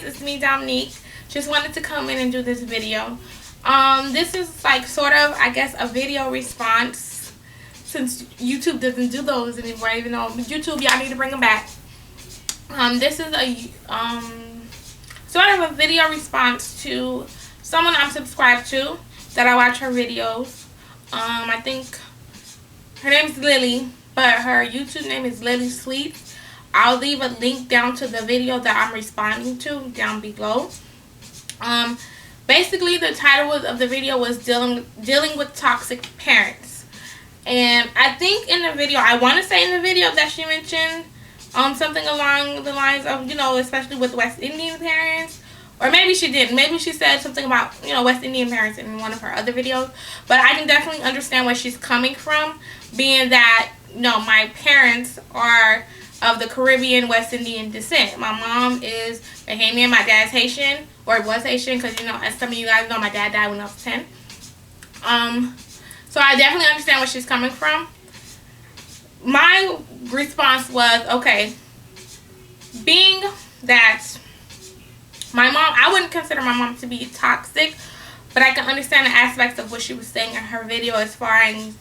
guys, it's me, Dominique. Just wanted to come in and do this video. This is like sort of, I guess, a video response, since YouTube doesn't do those anymore, even though YouTube, y'all need to bring them back. This is a sort of a video response to someone I'm subscribed to that I watch her videos. I think her name is Lily, but her YouTube name is Lily Sweets. I'll leave a link down to the video that I'm responding to down below. Basically, the title of the video was dealing with toxic parents, and I think in the video, I want to say in the video that she mentioned something along the lines of, you know, especially with West Indian parents, or maybe she didn't. Maybe she said something about, you know, West Indian parents in one of her other videos. But I can definitely understand where she's coming from, being that, you know, my parents are of the Caribbean West Indian descent. My mom is Bahamian, my dad's Haitian, or was Haitian, because, you know, as some of you guys know, my dad died when I was 10. So I definitely understand where she's coming from. My response was, okay, being that my mom, I wouldn't consider my mom to be toxic, but I can understand the aspects of what she was saying in her video as far as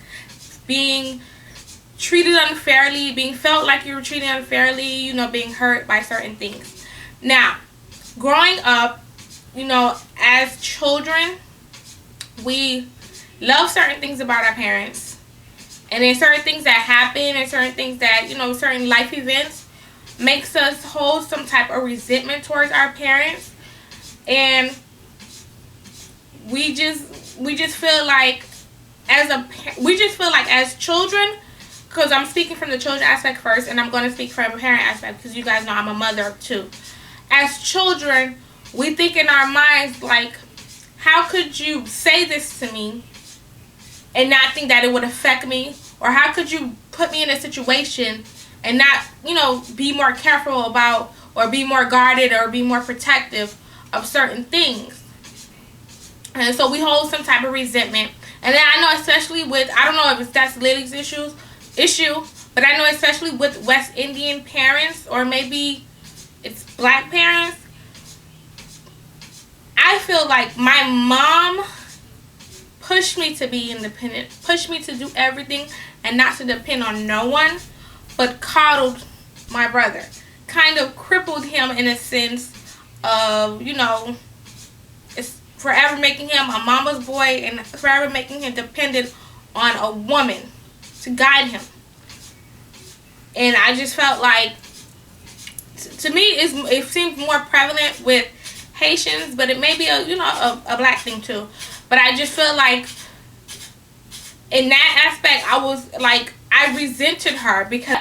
being treated unfairly, being felt like you were treated unfairly, you know, being hurt by certain things. Now, growing up, you know, as children, we love certain things about our parents. And then certain things that happen and certain things that, you know, certain life events makes us hold some type of resentment towards our parents. And we just feel like as children, because I'm speaking from the children aspect first, and I'm going to speak from a parent aspect, because you guys know I'm a mother too. As children, we think in our minds, like, how could you say this to me and not think that it would affect me? Or how could you put me in a situation and not, you know, be more careful about, or be more guarded, or be more protective of certain things? And so we hold some type of resentment. And then I know, especially with, I don't know if that's Lily's issue, but I know especially with West Indian parents, or maybe it's black parents, I feel like my mom pushed me to be independent, pushed me to do everything and not to depend on no one, but coddled my brother, kind of crippled him in a sense of, you know, it's forever making him a mama's boy and forever making him dependent on a woman to guide him. And I just felt like, to me, it seemed more prevalent with Haitians, but it may be a, you know, a black thing too. But I just feel like in that aspect, I was like, I resented her, because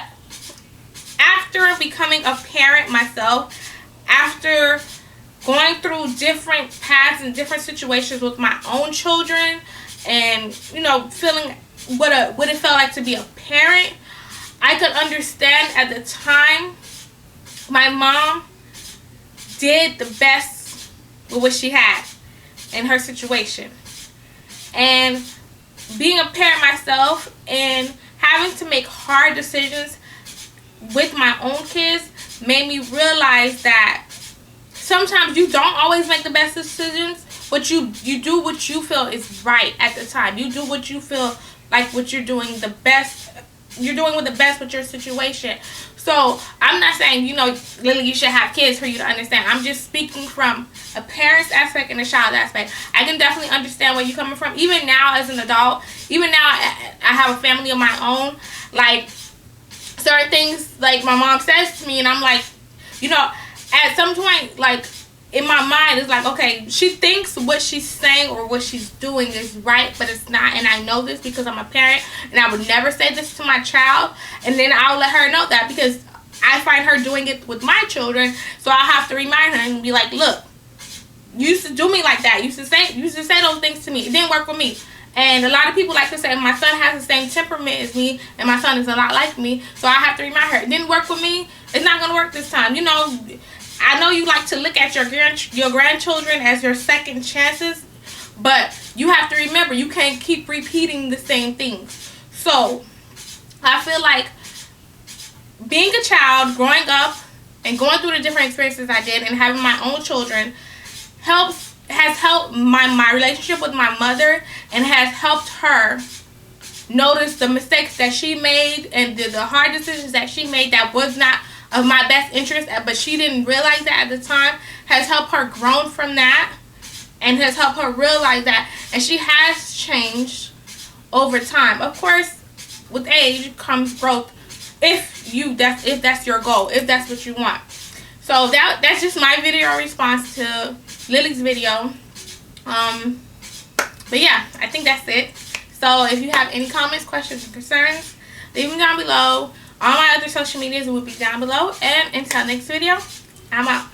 after becoming a parent myself, after going through different paths and different situations with my own children, and, you know, feeling what it felt like to be a parent, I could understand at the time my mom did the best with what she had in her situation. And being a parent myself and having to make hard decisions with my own kids made me realize that sometimes you don't always make the best decisions, but you do what you feel is right at the time. You do what you feel like what you're doing the best. You're doing with the best with your situation. So I'm not saying, you know, Lily, you should have kids for you to understand. I'm just speaking from a parent's aspect and a child aspect. I can definitely understand where you're coming from. Even now as an adult, even now I have a family of my own. Like, certain things, like, my mom says to me, and I'm like, you know, at some point, like, in my mind, it's like, okay, she thinks what she's saying or what she's doing is right, but it's not. And I know this because I'm a parent, and I would never say this to my child. And then I'll let her know that, because I find her doing it with my children. So I'll have to remind her and be like, look, you used to do me like that. You used to say those things to me. It didn't work with me. And a lot of people like to say my son has the same temperament as me, and my son is a lot like me. So I have to remind her, it didn't work with me. It's not going to work this time. You know, I know you like to look at your grandchildren as your second chances, but you have to remember, you can't keep repeating the same things. So I feel like being a child, growing up, and going through the different experiences I did and having my own children has helped my relationship with my mother, and has helped her notice the mistakes that she made and the hard decisions that she made that was not of my best interest, but she didn't realize that at the time. Has helped her grow from that, and has helped her realize that, and she has changed over time. Of course, with age comes growth, if that's your goal, if that's what you want. So that's just my video response to Lily's video. But yeah, I think that's it. So if you have any comments, questions, or concerns, leave them down below. All my other social medias will be down below. And until next video, I'm out.